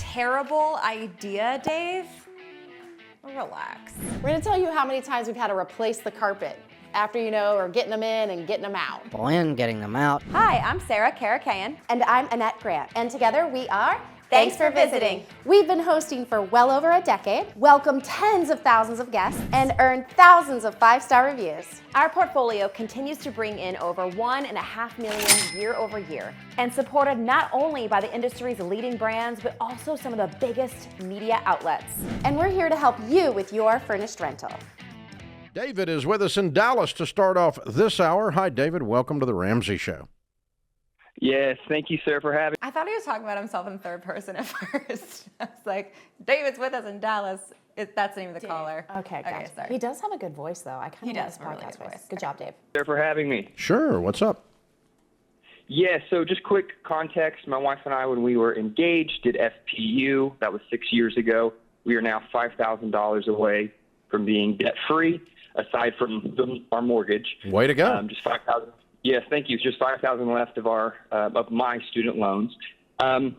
terrible idea, Dave. Relax. We're gonna tell you how many times we've had to replace the carpet after, or getting them in and getting them out. And getting them out. Hi, I'm Sarah Karakayan. And I'm Annette Grant. And together we are Thanks for visiting. We've been hosting for well over a decade, welcomed tens of thousands of guests, and earned thousands of 5-star reviews. Our portfolio continues to bring in over 1.5 million year over year, and supported not only by the industry's leading brands, but also some of the biggest media outlets. And we're here to help you with your furnished rental. David is with us in Dallas to start off this hour. Hi, David. Welcome to the Ramsey Show. Yes, thank you, sir, for having me. I thought he was talking about himself in third person at first. I was like, David's with us in Dallas. That's the name of the caller. Okay, gotcha. sorry. He does have a good voice, though. I kind of like his have a really podcast good voice. voice. Good job, Dave. Sir, for having me. Sure. What's up? Yeah, so just quick context. My wife and I, when we were engaged, did FPU. That was 6 years ago. We are now $5,000 away from being debt-free, aside from our mortgage. Way to go. Just $5,000. Yes, thank you. Just $5,000 left of my student loans.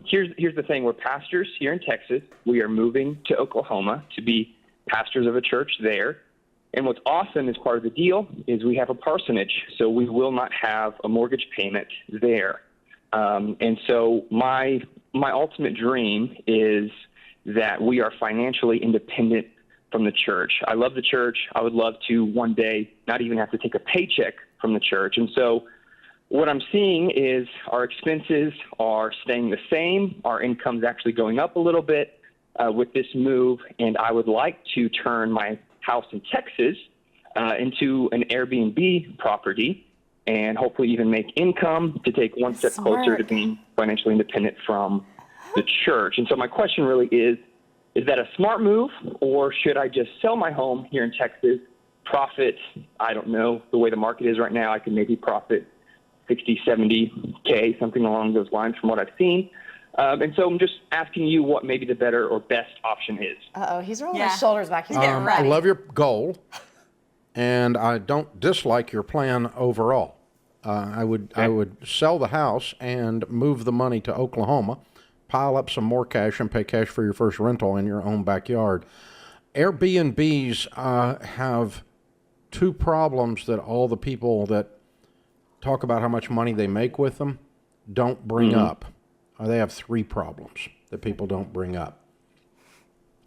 Here's the thing. We're pastors here in Texas. We are moving to Oklahoma to be pastors of a church there. And what's awesome as part of the deal is we have a parsonage, so we will not have a mortgage payment there. And so my ultimate dream is that we are financially independent from the church. I love the church. I would love to one day not even have to take a paycheck from the church. And so what I'm seeing is our expenses are staying the same. Our income's actually going up a little bit with this move. And I would like to turn my house in Texas into an Airbnb property and hopefully even make income to take one step closer to being financially independent from the church. And so my question really is that a smart move, or should I just sell my home here in Texas, profit, I don't know, the way the market is right now, I can maybe profit 60, 70K, something along those lines from what I've seen. And so I'm just asking you what maybe the better or best option is. Uh-oh, he's rolling his shoulders back. He's getting I ready. love your goal, and I don't dislike your plan overall. I would sell the house and move the money to Oklahoma, pile up some more cash, and pay cash for your first rental in your own backyard. Airbnbs have two problems that all the people that talk about how much money they make with them don't bring up. They have three problems that people don't bring up.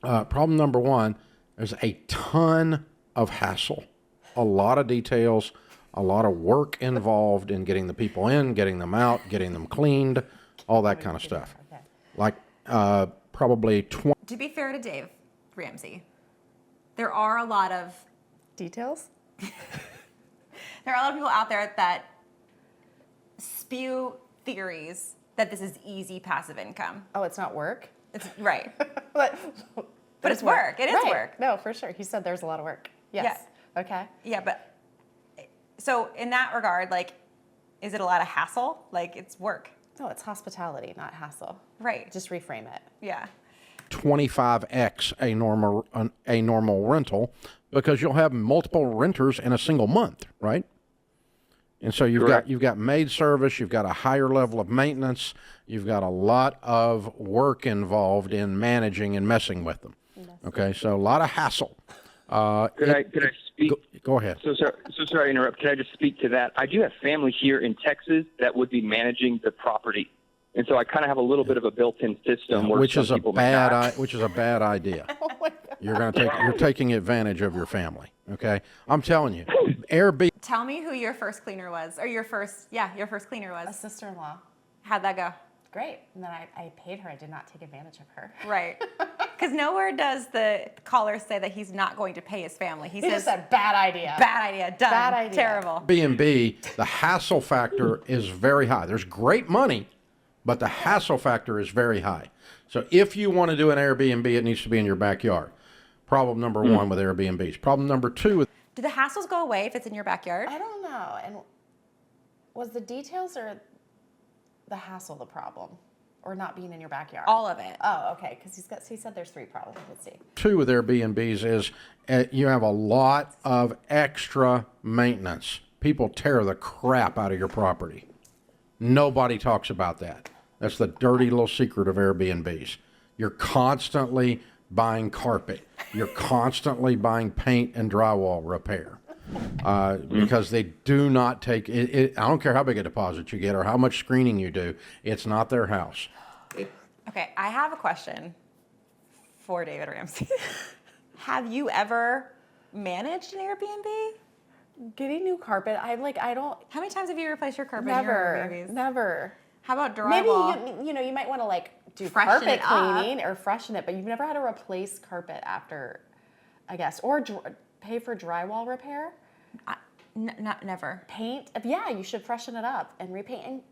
Problem number one, there's a ton of hassle, a lot of details, a lot of work involved in getting the people in, getting them out, getting them cleaned, all that kind of stuff. Like probably 20. To be fair to Dave Ramsey, there are a lot of Details? there are a lot of people out there that spew theories that this is easy passive income. Oh, it's not work? It's right. But it's work. It is work. No, for sure. He said there's a lot of work. Yes. Yeah. Okay. Yeah, but so in that regard, is it a lot of hassle? It's work. No, it's hospitality, not hassle. Right. Just reframe it. Yeah. 25x a normal rental, because you'll have multiple renters in a single month, right? And so you've got maid service, you've got a higher level of maintenance, you've got a lot of work involved in managing and messing with them. Okay, so a lot of hassle. Could I speak? Go ahead. So sorry to interrupt. Can I just speak to that? I do have family here in Texas that would be managing the property. And so I kind of have a little bit of a built-in system, which is a bad idea. Oh my God. You're taking advantage of your family. Okay, I'm telling you, Airbnb. Tell me who your first cleaner was, or your first cleaner A was. sister-in-law. How'd that go? Great. And then I paid her. I did not take advantage of her. Right. Because nowhere does the caller say that he's not going to pay his family. He He says, just said bad idea. bad idea, done, Bad idea. terrible. Airbnb, the hassle factor is very high. There's great money, but the hassle factor is very high. So if you want to do an Airbnb, it needs to be in your backyard. Problem number one with Airbnbs. Problem number two. Do the hassles go away if it's in your backyard? I don't know. And was the details or the hassle the problem? Or not being in your backyard? All of it. Oh, okay. Because he said there's three problems. Let's see. Two with Airbnbs is you have a lot of extra maintenance. People tear the crap out of your property. Nobody talks about that. That's the dirty little secret of Airbnbs. You're constantly buying carpet. You're constantly buying paint and drywall repair. Because they do not take it. I don't care how big a deposit you get or how much screening you do. It's not their house. Okay, I have a question for David Ramsey. Have you ever managed an Airbnb? Getting new carpet, I don't. How many times have you replaced your carpet in your Airbnbs? Never. How about drywall? Maybe you might want to do Freshen carpet it up. cleaning or freshen it, but you've never had to replace carpet after, I guess, or pay for drywall repair. Never. Paint, yeah, you should freshen it up and repaint. And,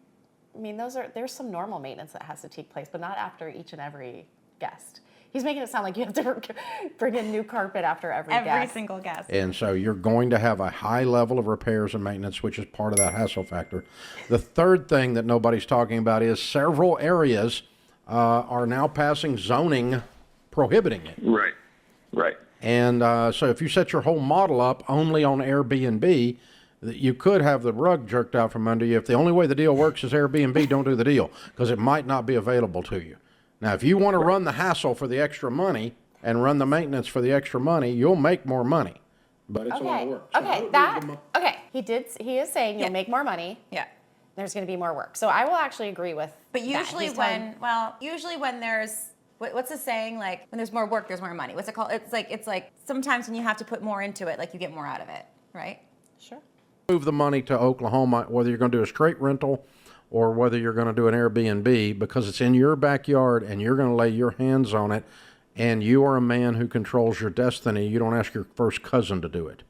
I mean, there's some normal maintenance that has to take place, but not after each and every guest. He's making it sound like you have to bring in new carpet after every guest. Every single guest. And so you're going to have a high level of repairs and maintenance, which is part of that hassle factor. The third thing that nobody's talking about is several areas are now passing zoning prohibiting it. Right. And so if you set your whole model up only on Airbnb, you could have the rug jerked out from under you. If the only way the deal works is Airbnb, don't do the deal because it might not be available to you. Now, if you want to run the hassle for the extra money and run the maintenance for the extra money, you'll make more money. But it's a lot of work. He is saying you'll make more money. Yeah. There's going to be more work. So I will actually agree with But that. usually when there's, what's the saying? Like, when there's more work, there's more money. What's it called? It's like sometimes when you have to put more into it, like you get more out of it, right? Sure. Move the money to Oklahoma, whether you're going to do a straight rental or whether you're going to do an Airbnb, because it's in your backyard and you're going to lay your hands on it, and you are a man who controls your destiny. You don't ask your first cousin to do it.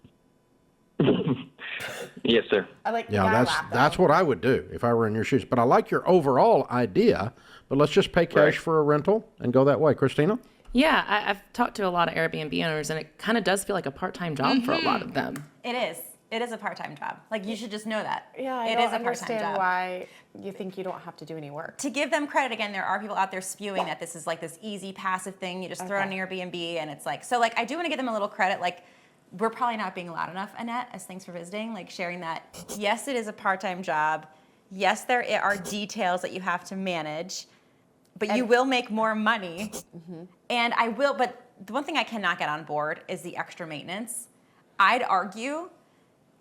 Yes, sir. That's what I would do if I were in your shoes. But I like your overall idea, but let's just pay cash for a rental and go that way. Christina? Yeah, I've talked to a lot of Airbnb owners, and it kind of does feel like a part-time job for a lot of them. It is. It is a part-time job. Like, you should just know that. Yeah, I it don't is a part-time understand job. why you think you don't have to do any work. To give them credit, again, there are people out there spewing that this is like this easy passive thing. You just throw it on Airbnb, and it's like, so like, I do want to give them a little credit. Like, we're probably not being loud enough, Annette, as thanks for visiting, like sharing that, yes, it is a part-time job. Yes, there are details that you have to manage, but you will make more money. And but the one thing I cannot get on board is the extra maintenance. I'd argue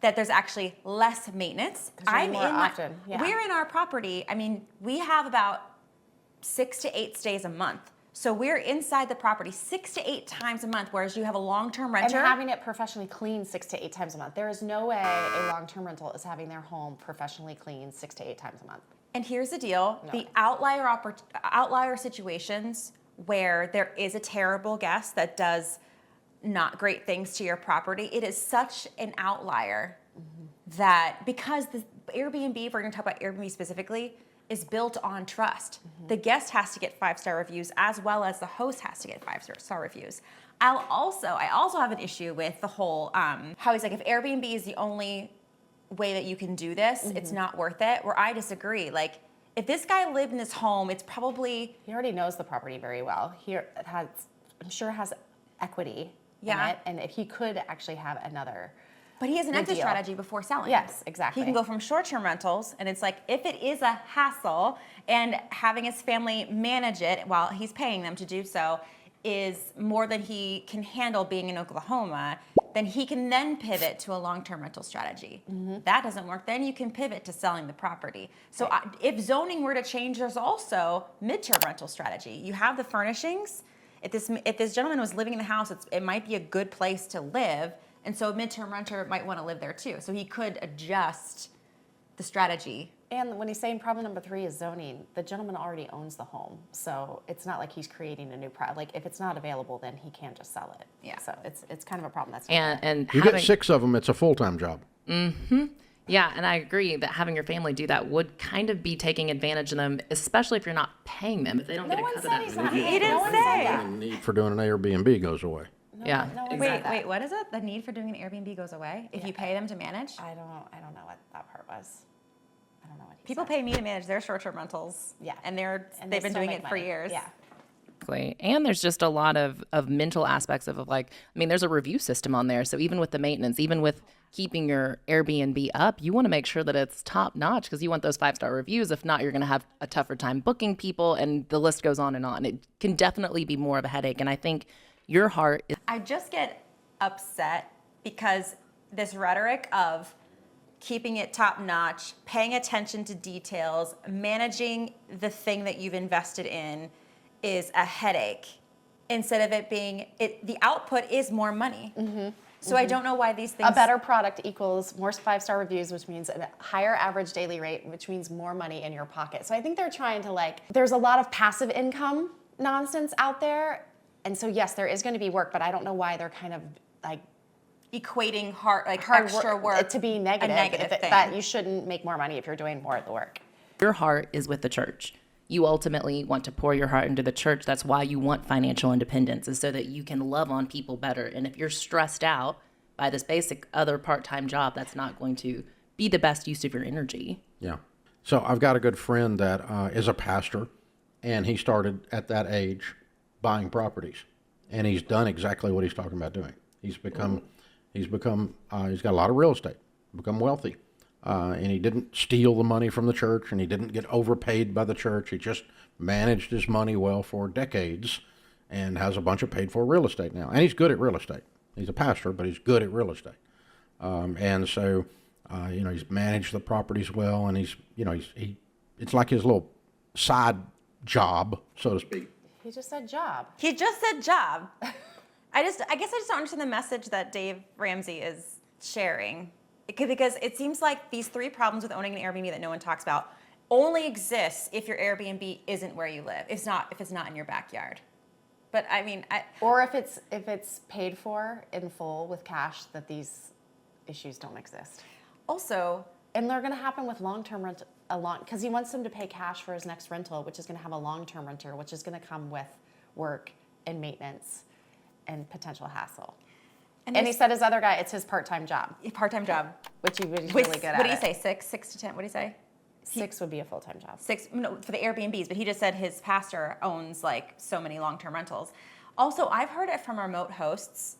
that there's actually less maintenance. We're in our property. I mean, we have about 6 to 8 stays a month. So we're inside the property 6 to 8 times a month, whereas you have a long-term renter. And having it professionally cleaned 6 to 8 times a month. There is no way a long-term rental is having their home professionally cleaned 6 to 8 times a month. And here's the deal. The outlier situations where there is a terrible guest that does not great things to your property, it is such an outlier that because the Airbnb, if we're going to talk about Airbnb specifically, is built on trust. The guest has to get 5-star reviews as well as the host has to get 5-star reviews. I also have an issue with the whole how he's like, if Airbnb is the only way that you can do this, it's not worth it. Where I disagree. Like, if this guy lived in his home, it's probably he already knows the property very well. I'm sure has equity in it, and if he could actually have another. But he has an exit strategy before selling. Yes, exactly. He can go from short-term rentals, and it's like, if it is a hassle, and having his family manage it while he's paying them to do so is more than he can handle being in Oklahoma, then he can then pivot to a long-term rental strategy. That doesn't work, then you can pivot to selling the property. So if zoning were to change, there's also midterm rental strategy. You have the furnishings. If this gentleman was living in the house, it might be a good place to live. And so a midterm renter might want to live there too. So he could adjust the strategy. And when he's saying problem number 3 is zoning, the gentleman already owns the home. So it's not like he's creating a new product. Like, if it's not available, then he can't just sell it. Yeah. So it's kind of a problem. That's And you get 6 of them, it's a full-time job. Yeah, and I agree that having your family do that would kind of be taking advantage of them, especially if you're not paying them. If they don't get a cut of that. He didn't say. The need for doing an Airbnb goes away. Yeah. Wait, what is it? The need for doing an Airbnb goes away if you pay them to manage? I don't know what that part was. People pay me to manage their short-term rentals. Yeah. And they've been still doing make it for money. years. Yeah. Exactly. And there's just a lot of mental aspects of like, I mean, there's a review system on there. So even with the maintenance, even with keeping your Airbnb up, you want to make sure that it's top notch because you want those 5-star reviews. If not, you're going to have a tougher time booking people, and the list goes on and on. It can definitely be more of a headache. And I think your heart is. I just get upset because this rhetoric of keeping it top notch, paying attention to details, managing the thing that you've invested in is a headache instead of it being, the output is more money. So I don't know why these things. A better product equals more 5-star reviews, which means a higher average daily rate, which means more money in your pocket. So I think they're trying to there's a lot of passive income nonsense out there. And so yes, there is going to be work, but I don't know why they're kind of equating hard extra work to be negative. a negative thing. That you shouldn't make more money if you're doing more of the work. Your heart is with the church. You ultimately want to pour your heart into the church. That's why you want financial independence, is so that you can love on people better. And if you're stressed out by this basic other part-time job, that's not going to be the best use of your energy. Yeah. So I've got a good friend that is a pastor, and he started at that age buying properties, and he's done exactly what he's talking about doing. He's got a lot of real estate, become wealthy. And he didn't steal the money from the church, and he didn't get overpaid by the church. He just managed his money well for decades and has a bunch of paid for real estate now. And he's good at real estate. He's a pastor, but he's good at real estate. And so, he's managed the properties well, and it's like his little side job, so to speak. He just said job. He just said job. I guess I just don't understand the message that Dave Ramsey is sharing. Because it seems like these 3 problems with owning an Airbnb that no one talks about only exists if your Airbnb isn't where you live. If it's not in your backyard. But I mean, or if it's paid for in full with cash, that these issues don't exist. Also, and they're going to happen with long-term rent because he wants them to pay cash for his next rental, which is going to have a long-term renter, which is going to come with work and maintenance and potential hassle. And he said his other guy, it's his part-time job. Part-time job. Which he's really good at. What do you say, 6 to 10? What do you say? 6 would be a full-time job. 6, no, for the Airbnbs, but he just said his pastor owns so many long-term rentals. Also, I've heard it from remote hosts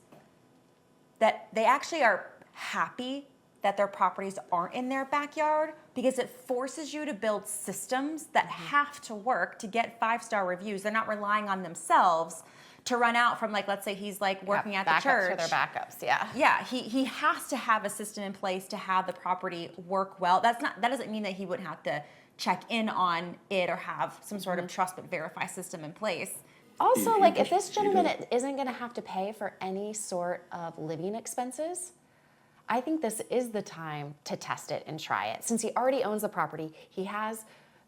that they actually are happy that their properties aren't in their backyard because it forces you to build systems that have to work to get 5-star reviews. They're not relying on themselves to run out from let's say he's working at the church. For their backups, yeah. Yeah, he has to have a system in place to have the property work well. That doesn't mean that he wouldn't have to check in on it or have some sort of trust but verify system in place. Also, if this gentleman isn't going to have to pay for any sort of living expenses, I think this is the time to test it and try it. Since he already owns the property, he has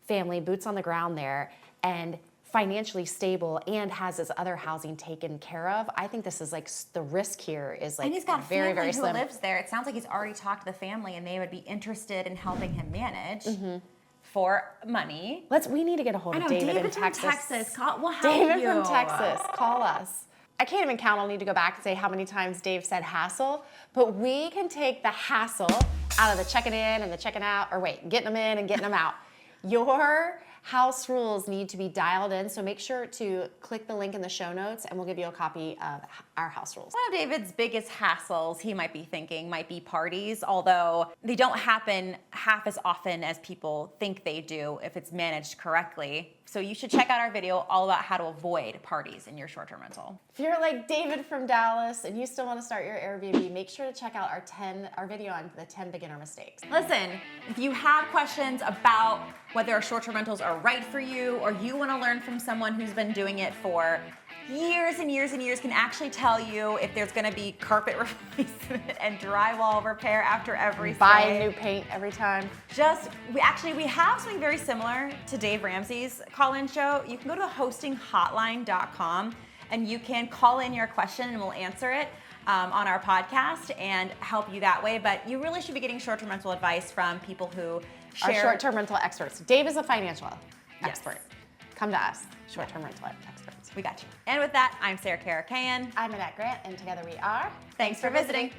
family, boots on the ground there, and financially stable and has his other housing taken care of. I think this is the risk here is and he's got very, family very who slim. lives there. It sounds like he's already talked to the family and they would be interested in helping him manage for money. We need to get a hold of David in Texas. We'll help David you. from Texas, call us. I can't even count. I'll need to go back and say how many times Dave said hassle, but we can take the hassle out of the checking in and the checking out, getting them in and getting them out. Your house rules need to be dialed in, so make sure to click the link in the show notes and we'll give you a copy of our house rules. One of David's biggest hassles, he might be thinking, might be parties, although they don't happen half as often as people think they do if it's managed correctly. So you should check out our video all about how to avoid parties in your short-term rental. If you're like David from Dallas and you still want to start your Airbnb, make sure to check out our video on the 10 beginner mistakes. Listen, if you have questions about whether short-term rentals are right for you, or you want to learn from someone who's been doing it for years and years and years, can actually tell you if there's going to be carpet replacement and drywall repair after every Buy stay. new paint every time. We have something very similar to Dave Ramsey's call-in show. You can go to hostinghotline.com and you can call in your question and we'll answer it on our podcast and help you that way. But you really should be getting short-term rental advice from people who share. Our short-term rental experts. Dave is a financial expert. Come to us, short-term rental experts. We got you. And with that, I'm Sarah Karakayan. I'm Annette Grant, and together we are. Thanks for visiting.